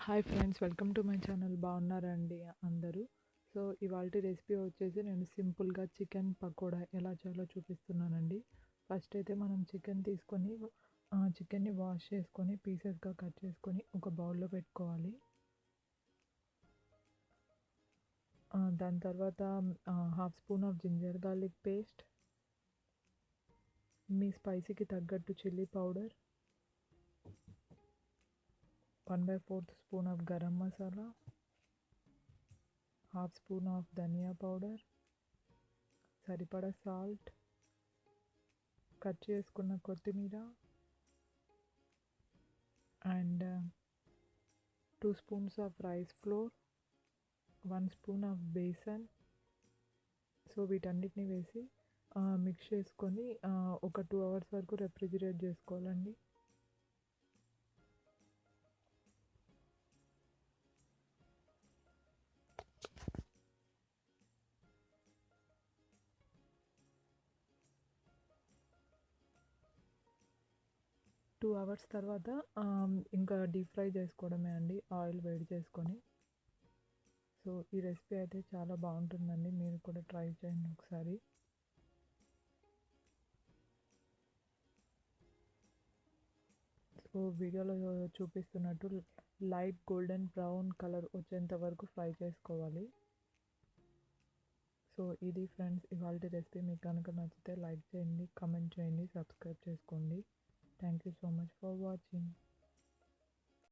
Hi friends, welcome to my channel. బాగున్నారండి అందరూ? So ఇవాల్టి రెసిపీ వచ్చేసి నేను సింపుల్గా చికెన్ పకోడా ఎలా చేయాలో చూపిస్తున్నానండి. ఫస్ట్ అయితే మనం చికెన్ తీసుకొని చికెన్ని వాష్ చేసుకొని పీసెస్గా కట్ చేసుకొని ఒక బౌల్లో పెట్టుకోవాలి. దాని తర్వాత half spoon of ginger garlic paste, మీ స్పైసీకి తగ్గట్టు chilli powder, 1/4 spoon of garam masala, half spoon of dhania powder, సరిపడా సాల్ట్, కట్ చేసుకున్న కొత్తిమీర and 2 spoons of rice flour, 1 spoon of besan. So వీటన్నిటిని వేసి మిక్స్ చేసుకొని ఒక 2 అవర్స్ వరకు రెఫ్రిజిరేట్ చేసుకోవాలండి. టూ అవర్స్ తర్వాత ఇంకా డీప్ ఫ్రై చేసుకోవడమే అండి, ఆయిల్ వేడి చేసుకొని. సో ఈ రెసిపీ అయితే చాలా బాగుంటుందండి, మీరు కూడా ట్రై చేయండి ఒకసారి. సో వీడియోలో చూపిస్తున్నట్టు లైట్ గోల్డెన్ బ్రౌన్ కలర్ వచ్చేంత వరకు ఫ్రై చేసుకోవాలి. సో ఇది ఫ్రెండ్స్ ఇవాల్టి రెసిపీ. మీకు కనుక నచ్చితే లైక్ చేయండి, కామెంట్ చేయండి, సబ్స్క్రైబ్ చేసుకోండి. Thank you so much for watching.